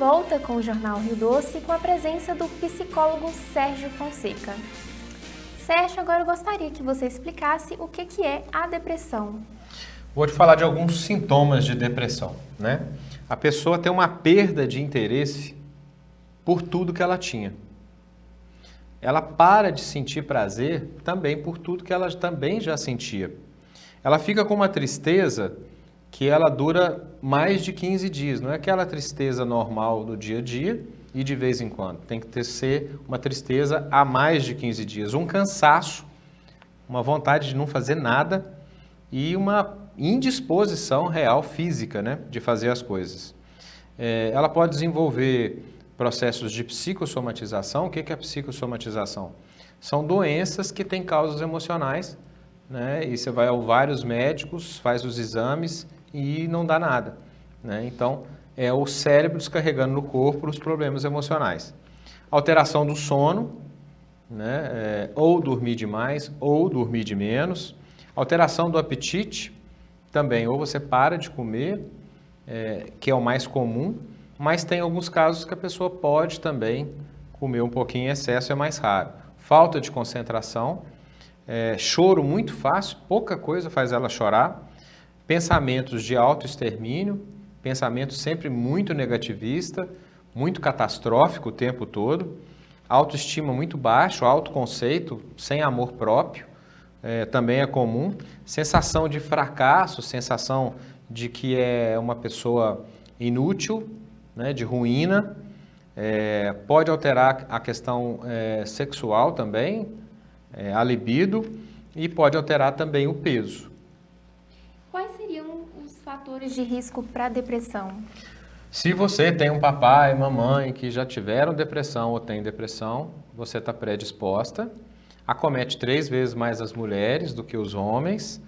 volta com o Jornal Rio Doce com a presença do psicólogo Sérgio Fonseca. Sérgio, agora eu gostaria que você explicasse o que é a depressão. Vou te falar de alguns sintomas de depressão, né? A pessoa tem uma perda de interesse por tudo que ela tinha. Ela para de sentir prazer também por tudo que ela também já sentia. Ela fica com uma tristeza que ela dura mais de 15 dias. Não é aquela tristeza normal do dia a dia e de vez em quando. Tem que ser uma tristeza há mais de 15 dias. Um cansaço, uma vontade de não fazer nada e uma indisposição real física, né, de fazer as coisas. Ela pode desenvolver processos de psicossomatização. O que é a psicossomatização? São doenças que têm causas emocionais, né? E você vai a vários médicos, faz os exames e não dá nada, né? Então, é o cérebro descarregando no corpo os problemas emocionais. Alteração do sono, né? Ou dormir demais ou dormir de menos. Alteração do apetite, também, ou você para de comer, que é o mais comum, mas tem alguns casos que a pessoa pode também comer um pouquinho em excesso, é mais raro. Falta de concentração, choro muito fácil, pouca coisa faz ela chorar, pensamentos de autoextermínio, pensamento sempre muito negativista, muito catastrófico o tempo todo, autoestima muito baixo, autoconceito, sem amor próprio, também é comum, sensação de fracasso, sensação de que é uma pessoa inútil, né, de ruína, pode alterar a questão sexual também, a libido, e pode alterar também o peso. Quais seriam os fatores de risco para a depressão? Se você tem um papai e mamãe que já tiveram depressão ou tem depressão, você está predisposta. Acomete 3 vezes mais as mulheres do que os homens.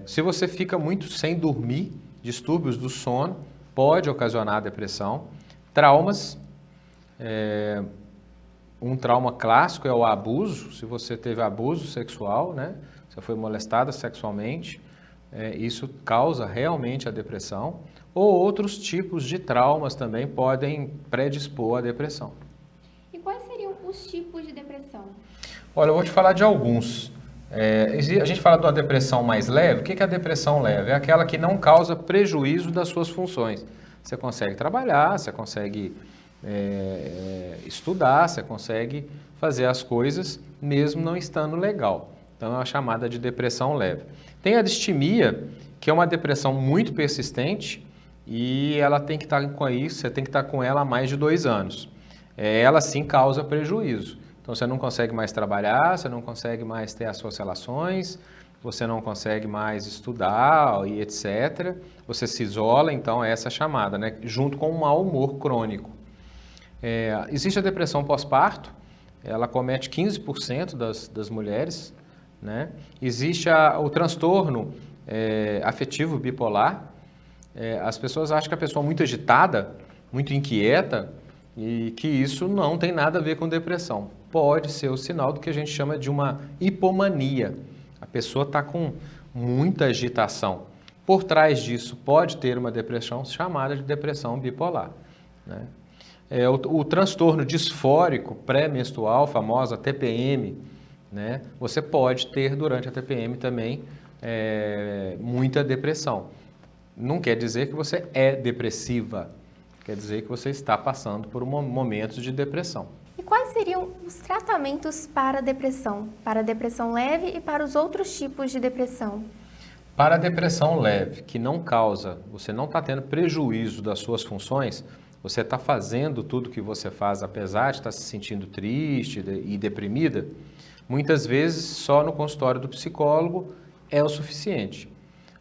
Se você fica muito sem dormir, distúrbios do sono, pode ocasionar depressão. Traumas, um trauma clássico é o abuso. Se você teve abuso sexual, né? Você foi molestada sexualmente, isso causa realmente a depressão. Ou outros tipos de traumas também podem predispor à depressão. E quais seriam os tipos de depressão? Olha, eu vou te falar de alguns. A gente fala de uma depressão mais leve. O que é a depressão leve? É aquela que não causa prejuízo das suas funções. Você consegue trabalhar, você consegue estudar, você consegue fazer as coisas mesmo não estando legal. Então é uma chamada de depressão leve. Tem a distimia, que é uma depressão muito persistente e ela tem que estar com isso, você tem que estar com ela há mais de 2 anos. Ela sim causa prejuízo. Então você não consegue mais trabalhar, você não consegue mais ter as suas relações, você não consegue mais estudar e etc. Você se isola, então essa é a chamada, né? Junto com um mau humor crônico. Existe a depressão pós-parto, ela comete 15% das mulheres, né? Existe o transtorno afetivo bipolar. As pessoas acham que a pessoa é muito agitada, muito inquieta, e que isso não tem nada a ver com depressão. Pode ser o sinal do que a gente chama de uma hipomania. A pessoa está com muita agitação. Por trás disso pode ter uma depressão chamada de depressão bipolar, né? O transtorno disfórico pré-menstrual, famosa TPM, né? Você pode ter durante a TPM também muita depressão. Não quer dizer que você é depressiva, quer dizer que você está passando por momentos de depressão. E quais seriam os tratamentos para a depressão leve e para os outros tipos de depressão? Para a depressão leve, que não causa, você não está tendo prejuízo das suas funções, você está fazendo tudo que você faz, apesar de estar se sentindo triste e deprimida, muitas vezes só no consultório do psicólogo é o suficiente.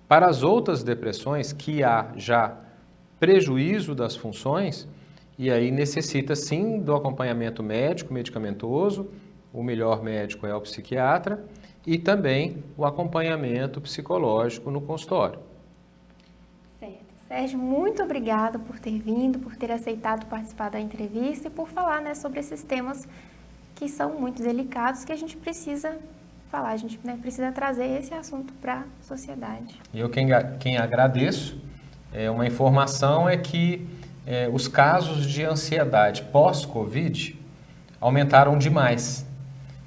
Para as outras depressões que há já prejuízo das funções, e aí necessita sim do acompanhamento médico, medicamentoso, o melhor médico é o psiquiatra, e também o acompanhamento psicológico no consultório. Certo. Sérgio, muito obrigada por ter vindo, por ter aceitado participar da entrevista e por falar, né, sobre esses temas que são muito delicados, que a gente precisa falar, a gente, né, precisa trazer esse assunto para a sociedade. E eu quem agradeço, uma informação é que os casos de ansiedade pós-Covid aumentaram demais.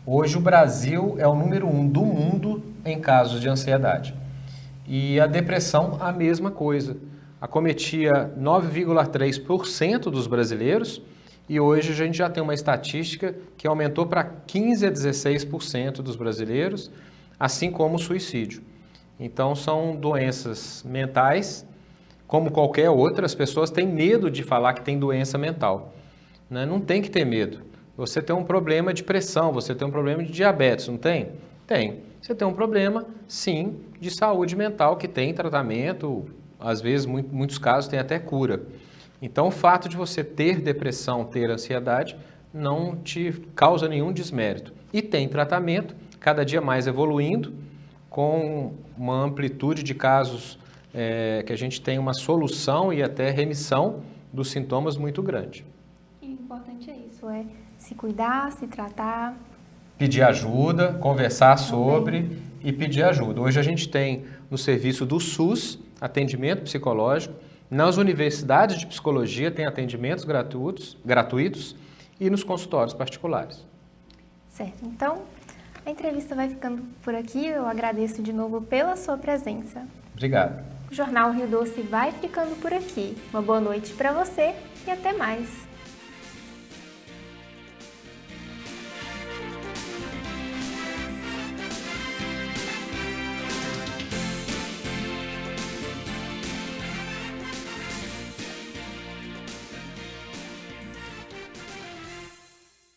Hoje o Brasil é o número 1 do mundo em casos de ansiedade. E a depressão, a mesma coisa. Acometia 9,3% dos brasileiros e hoje a gente já tem uma estatística que aumentou para 15 a 16% dos brasileiros, assim como o suicídio. Então são doenças mentais, como qualquer outra, as pessoas têm medo de falar que tem doença mental, né? Não tem que ter medo. Você tem um problema de pressão, você tem um problema de diabetes, não tem? Tem. Você tem um problema, sim, de saúde mental que tem tratamento, às vezes, em muitos casos, tem até cura. Então, o fato de você ter depressão, ter ansiedade, não te causa nenhum desmérito. E tem tratamento, cada dia mais evoluindo, com uma amplitude de casos que a gente tem uma solução e até remissão dos sintomas muito grande. E o importante é isso, é se cuidar, se tratar. Pedir ajuda, conversar sobre e pedir ajuda. Hoje a gente tem no serviço do SUS atendimento psicológico, nas universidades de psicologia tem atendimentos gratuitos e nos consultórios particulares. Certo, então a entrevista vai ficando por aqui. Eu agradeço de novo pela sua presença. Obrigado. O Jornal Rio Doce vai ficando por aqui. Uma boa noite para você e até mais.